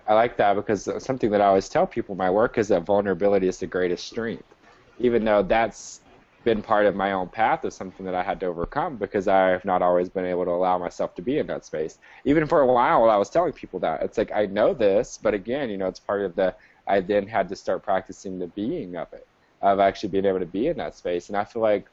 like that because something that I always tell people in my work is that vulnerability is the greatest strength. Even though that's been part of my own path, is something that I had to overcome, because I have not always been able to allow myself to be in that space. Even for a while, I was telling people that. It's like, I know this, but again, it's part of I then had to start practicing the being of it, of actually being able to be in that space. And I feel like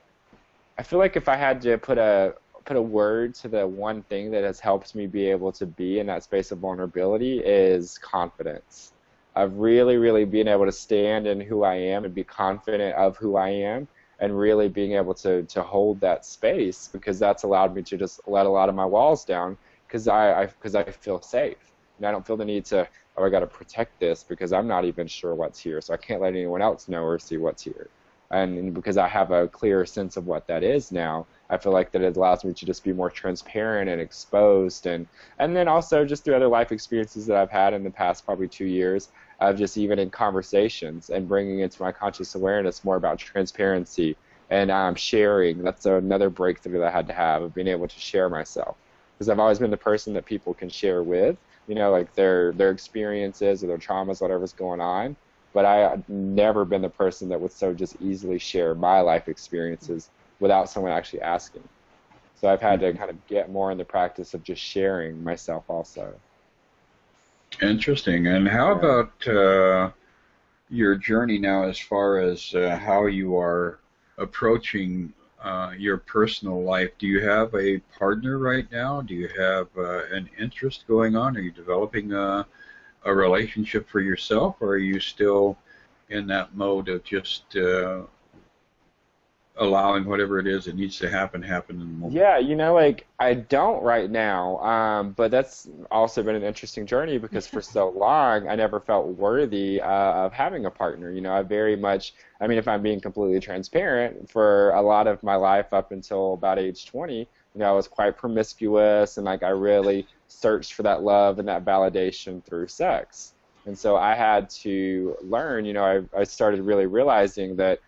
if I had to put a word to the one thing that has helped me be able to be in that space of vulnerability, is confidence. Of really, really being able to stand in who I am and be confident of who I am, and really being able to hold that space, because that's allowed me to just let a lot of my walls down, because I feel safe. And I don't feel the need to, I got to protect this because I'm not even sure what's here, so I can't let anyone else know or see what's here. And because I have a clearer sense of what that is now, I feel like that it allows me to just be more transparent and exposed, and then also just through other life experiences that I've had in the past probably 2 years, of just even in conversations and bringing into my conscious awareness more about transparency and sharing. That's another breakthrough that I had to have, of being able to share myself, because I've always been the person that people can share with, like their experiences or their traumas, whatever's going on. But I've never been the person that would so just easily share my life experiences without someone actually asking. So I've had to kind of get more in the practice of just sharing myself also. Interesting. And how about your journey now, as far as how you are approaching your personal life? Do you have a partner right now? Do you have an interest going on? Are you developing a relationship for yourself, or are you still in that mode of just allowing whatever it is that needs to happen in the moment? Yeah, I don't right now, but that's also been an interesting journey, because for so long I never felt worthy of having a partner. I very much, if I'm being completely transparent, for a lot of my life up until about age 20, I was quite promiscuous, and I really searched for that love and that validation through sex. And so I had to learn, I started really realizing that,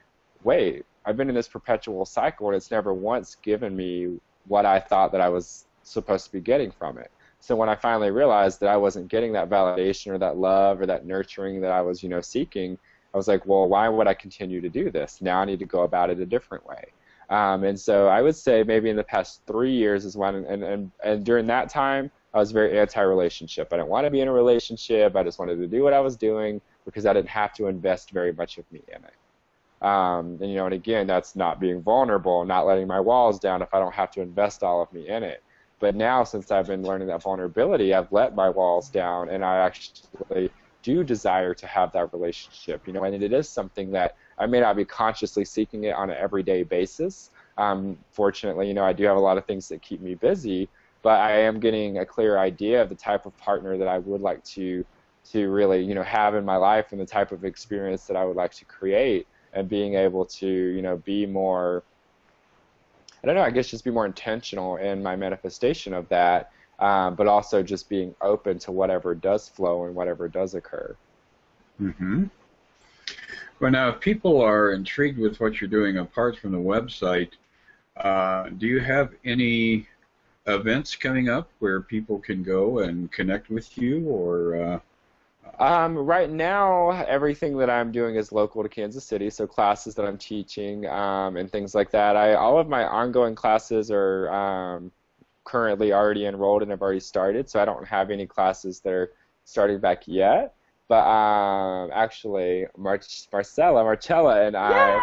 wait, I've been in this perpetual cycle and it's never once given me what I thought that I was supposed to be getting from it. So when I finally realized that I wasn't getting that validation or that love or that nurturing that I was, seeking, I was like, well, why would I continue to do this? Now I need to go about it a different way. And so I would say maybe in the past 3 years is when, and during that time, I was very anti-relationship. I didn't want to be in a relationship. I just wanted to do what I was doing because I didn't have to invest very much of me in it. And again, that's not being vulnerable, not letting my walls down if I don't have to invest all of me in it. But now, since I've been learning that vulnerability, I've let my walls down, and I actually do desire to have that relationship. And it is something that I may not be consciously seeking it on an everyday basis. Fortunately, I do have a lot of things that keep me busy, but I am getting a clear idea of the type of partner that I would like to really, have in my life and the type of experience that I would like to create, and being able to, be more, I don't know, I guess just be more intentional in my manifestation of that, but also just being open to whatever does flow and whatever does occur. Mm-hmm. Well, now, if people are intrigued with what you're doing apart from the website, do you have any events coming up where people can go and connect with you, or? Right now, everything that I'm doing is local to Kansas City, so classes that I'm teaching and things like that. All of my ongoing classes are currently already enrolled and have already started, so I don't have any classes that are starting back yet. But actually, Marcella, and I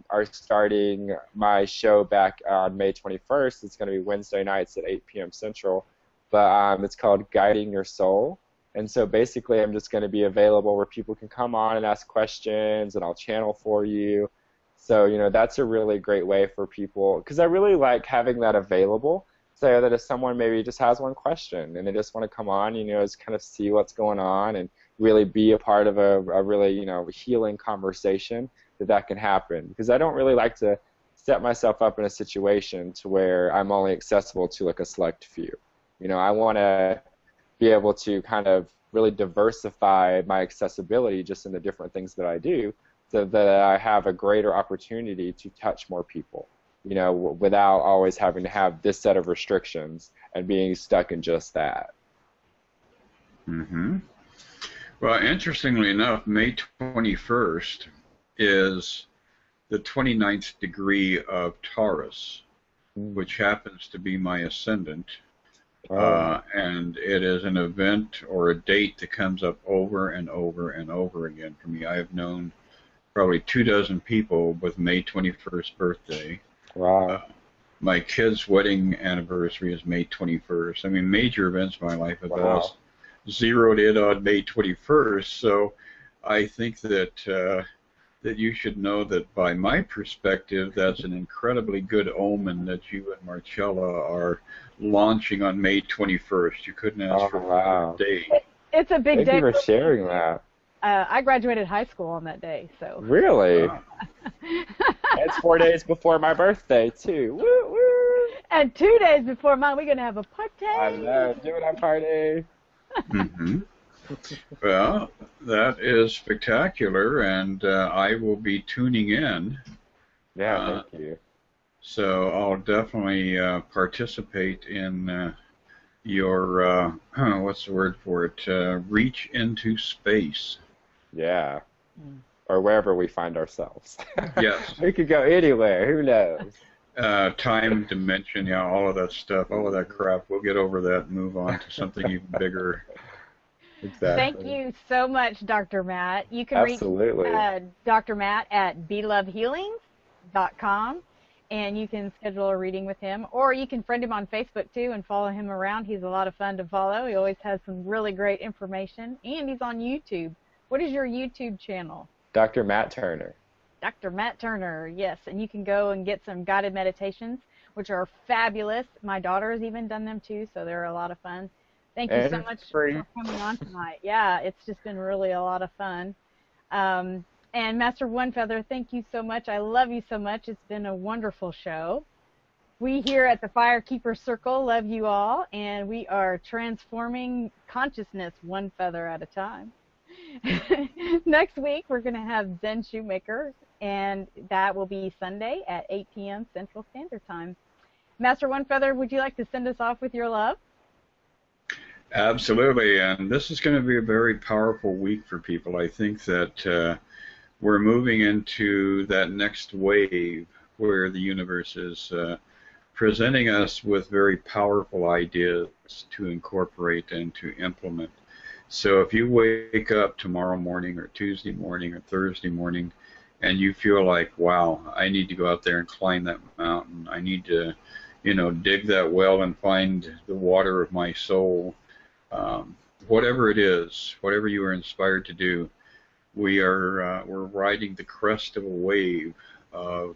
are starting my show back on May 21st. It's going to be Wednesday nights at 8 p.m. Central, but it's called Guiding Your Soul. And so basically I'm just going to be available where people can come on and ask questions, and I'll channel for you. So, that's a really great way for people, because I really like having that available, so that if someone maybe just has one question and they just want to come on, just kind of see what's going on and really be a part of a really, healing conversation, that can happen. Because I don't really like to set myself up in a situation to where I'm only accessible to like a select few. I want to be able to kind of really diversify my accessibility just in the different things that I do, so that I have a greater opportunity to touch more people, without always having to have this set of restrictions and being stuck in just that. Mm-hmm. Well, interestingly enough, May 21st is the 29th degree of Taurus, which happens to be my ascendant. And it is an event or a date that comes up over and over and over again for me. I have known probably 24 people with May 21st birthday. Wow. My kid's wedding anniversary is May 21st. I mean, major events in my life have all zeroed in on May 21st. So I think that that you should know that by my perspective, that's an incredibly good omen that you and Marcella are launching on May 21st. You couldn't ask for a day. It's a big day. Thank you for sharing that. I graduated high school on that day, so. Really? It's 4 days before my birthday, too. Woo, woo. And 2 days before mine, we're going to have a party. I know. Doing a party. Mm-hmm. Well, that is spectacular, and I will be tuning in. Yeah, thank you. So I'll definitely participate in your, what's the word for it, reach into space. Yeah. Or wherever we find ourselves. Yes. We could go anywhere. Who knows? Time, dimension, yeah, all of that stuff, all of that crap. We'll get over that and move on to something even bigger. Exactly. Thank you so much, Dr. Matt. You can reach Dr. Matt at belovehealings.com, and you can schedule a reading with him, or you can friend him on Facebook too and follow him around. He's a lot of fun to follow. He always has some really great information, and he's on YouTube. What is your YouTube channel? Dr. Matt Turner. Dr. Matt Turner, yes, and you can go and get some guided meditations, which are fabulous. My daughter has even done them too, so they're a lot of fun. Thank you so much for coming on tonight. Yeah, it's just been really a lot of fun. And Master Onefeather, thank you so much. I love you so much. It's been a wonderful show. We here at the Firekeeper Circle love you all, and we are transforming consciousness one feather at a time. Next week, we're going to have Zen Shoemaker, and that will be Sunday at 8 p.m. Central Standard Time. Master One Feather, would you like to send us off with your love? Absolutely, and this is going to be a very powerful week for people. I think that we're moving into that next wave where the universe is presenting us with very powerful ideas to incorporate and to implement. So if you wake up tomorrow morning or Tuesday morning or Thursday morning and you feel like, wow, I need to go out there and climb that mountain, I need to, dig that well and find the water of my soul, whatever it is, whatever you are inspired to do, we're riding the crest of a wave of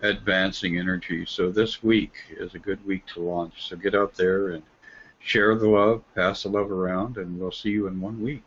advancing energy. So this week is a good week to launch. So get out there and share the love, pass the love around, and we'll see you in 1 week.